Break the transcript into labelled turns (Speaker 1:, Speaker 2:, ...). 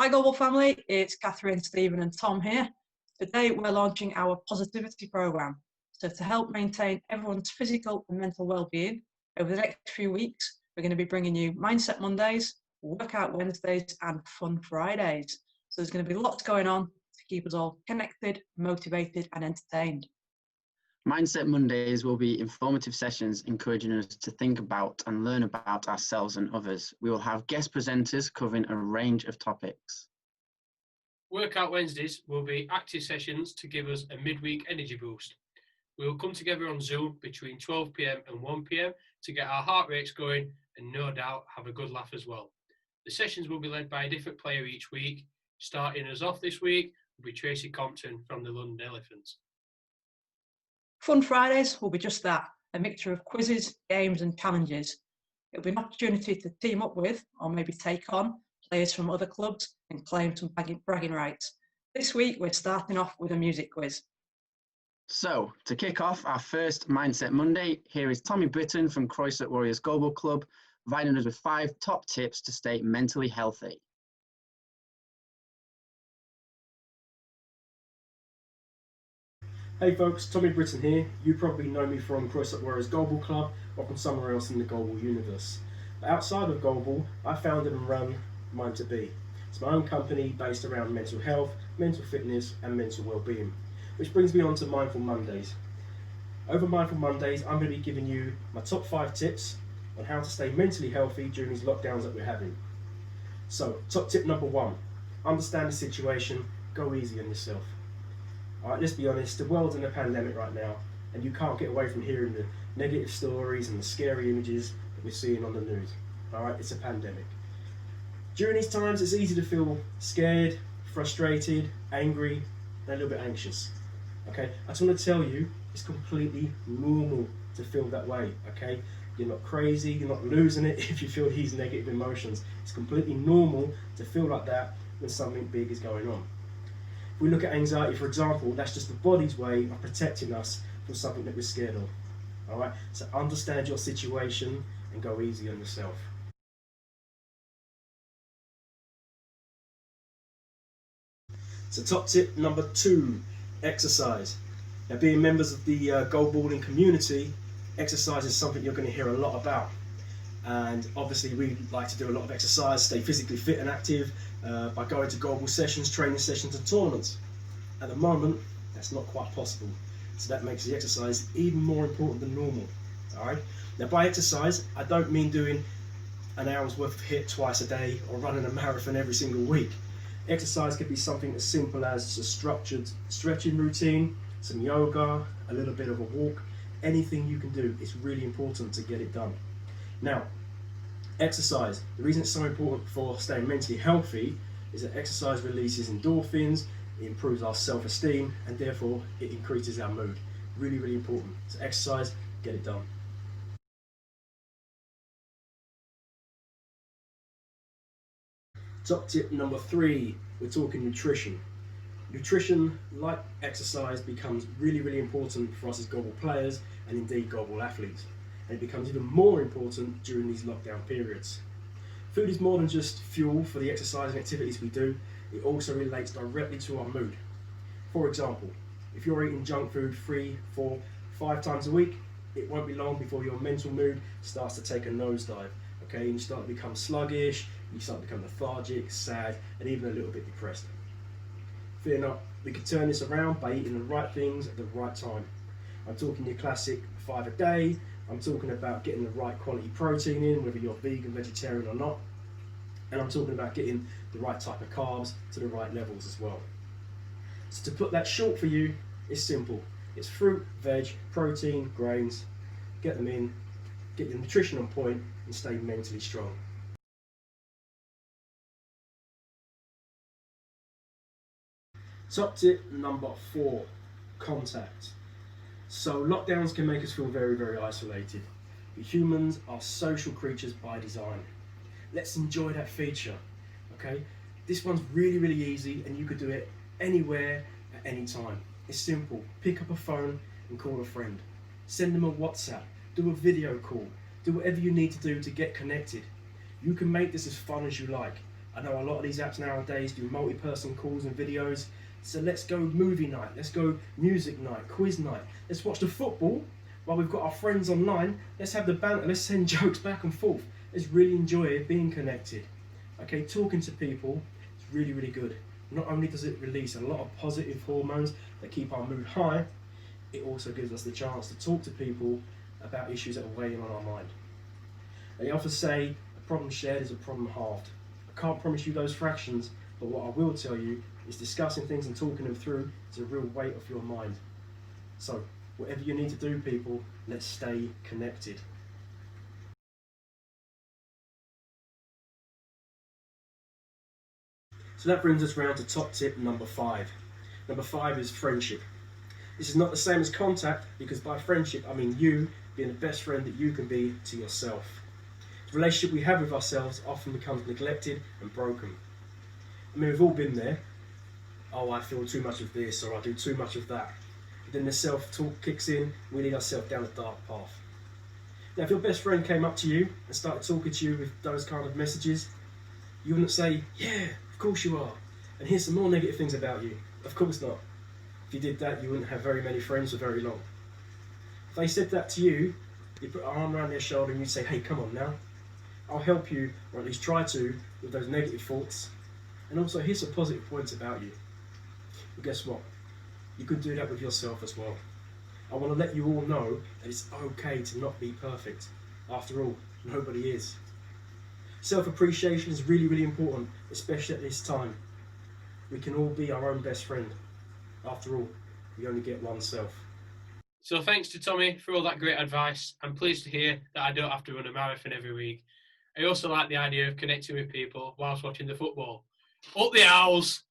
Speaker 1: Hi Goalball family, it's Catherine, Stephen and Tom here. Today we're launching our positivity programme. So to help maintain everyone's physical and mental well-being, over the next few weeks, we're going to be bringing you Mindset Mondays, Workout Wednesdays and Fun Fridays. So there's going to be lots going on to keep us all connected, motivated and entertained.
Speaker 2: Mindset Mondays will be informative sessions encouraging us to think about and learn about ourselves and others. We will have guest presenters covering a range of topics.
Speaker 3: Workout Wednesdays will be active sessions to give us a midweek energy boost. We will come together on Zoom between 12 PM and 1 PM to get our heart rates going and no doubt have a good laugh as well. The sessions will be led by a different player each week. Starting us off this week will be Tracy Compton from the London Elephants.
Speaker 1: Fun Fridays will be just that, a mixture of quizzes, games and challenges. It'll be an opportunity to team up with, or maybe take on, players from other clubs and claim some bragging rights. This week we're starting off with a music quiz.
Speaker 2: So, to kick off our first Mindset Monday, here is Tommy Britton from Croysutt Warriors Goalball Club, providing us with 5 top tips to stay mentally healthy.
Speaker 4: Hey folks, Tommy Britton here. You probably know me from Croysutt Warriors Goalball Club or from somewhere else in the Goalball universe. But outside of Goalball, I founded and run Mind to Be. It's my own company based around mental health, mental fitness and mental well-being. Which brings me on to Mindful Mondays. Over Mindful Mondays, I'm going to be giving you my top 5 tips on how to stay mentally healthy during these lockdowns that we're having. So, top tip number 1, understand the situation, go easy on yourself. Alright, let's be honest, the world's in a pandemic right now and you can't get away from hearing the negative stories and the scary images that we're seeing on the news. Alright, it's a pandemic. During these times it's easy to feel scared, frustrated, angry and a little bit anxious. Okay, I just want to tell you it's completely normal to feel that way, okay? You're not crazy, you're not losing it if you feel these negative emotions. It's completely normal to feel like that when something big is going on. If we look at anxiety, for example, that's just the body's way of protecting us from something that we're scared of. Alright, so understand your situation and go easy on yourself. So top tip number 2, exercise. Now being members of the goalballing community, exercise is something you're going to hear a lot about. And obviously we like to do a lot of exercise, stay physically fit and active by going to goalball sessions, training sessions and tournaments. At the moment, that's not quite possible. So that makes the exercise even more important than normal. Alright. Now by exercise, I don't mean doing an hour's worth of HIIT twice a day or running a marathon every single week. Exercise could be something as simple as a structured stretching routine, some yoga, a little bit of a walk, anything you can do. It's really important to get it done. Now, exercise, the reason it's so important for staying mentally healthy is that exercise releases endorphins, it improves our self-esteem and therefore it increases our mood. Really, really important. So exercise, get it done. Top tip number 3, we're talking nutrition. Nutrition, like exercise, becomes really, really important for us as goalball players and indeed goalball athletes. And it becomes even more important during these lockdown periods. Food is more than just fuel for the exercise and activities we do, it also relates directly to our mood. For example, if you're eating junk food 3, 4, 5 times a week, it won't be long before your mental mood starts to take a nosedive. Okay, and you start to become sluggish, you start to become lethargic, sad, and even a little bit depressed. Fear not, we can turn this around by eating the right things at the right time. I'm talking your classic 5 a day, I'm talking about getting the right quality protein in, whether you're vegan, vegetarian or not. And I'm talking about getting the right type of carbs to the right levels as well. So to put that short for you, it's simple. It's fruit, veg, protein, grains. Get them in, get your nutrition on point and stay mentally strong. Top tip number 4, contact. So lockdowns can make us feel very, very isolated. But humans are social creatures by design. Let's enjoy that feature, okay? This one's really, really easy and you could do it anywhere at any time. It's simple. Pick up a phone and call a friend. Send them a WhatsApp, do a video call, do whatever you need to do to get connected. You can make this as fun as you like. I know a lot of these apps nowadays do multi-person calls and videos. So let's go movie night, let's go music night, quiz night. Let's watch the football while we've got our friends online. Let's have the banter, let's send jokes back and forth. Let's really enjoy being connected. Okay, talking to people is really, really good. Not only does it release a lot of positive hormones that keep our mood high, it also gives us the chance to talk to people about issues that are weighing on our mind. They often say a problem shared is a problem halved. I can't promise you those fractions, but what I will tell you is discussing things and talking them through is a real weight off your mind. So, whatever you need to do, people, let's stay connected. So that brings us round to top tip number 5. Number 5 is friendship. This is not the same as contact, because by friendship I mean you being the best friend that you can be to yourself. The relationship we have with ourselves often becomes neglected and broken. I mean, we've all been there. Oh, I feel too much of this, or I do too much of that. But then the self-talk kicks in, we lead ourselves down a dark path. Now, if your best friend came up to you and started talking to you with those kind of messages, you wouldn't say, yeah, of course you are, and here's some more negative things about you. Of course not. If you did that, you wouldn't have very many friends for very long. If they said that to you, you'd put an arm around their shoulder and you'd say, hey, come on now. I'll help you, or at least try to, with those negative thoughts. And also, here's some positive points about you. But guess what? You can do that with yourself as well. I want to let you all know that it's okay to not be perfect. After all, nobody is. Self-appreciation is really, really important, especially at this time. We can all be our own best friend. After all, we only get one self.
Speaker 3: So thanks to Tommy for all that great advice. I'm pleased to hear that I don't have to run a marathon every week. I also like the idea of connecting with people whilst watching the football. Up the Owls!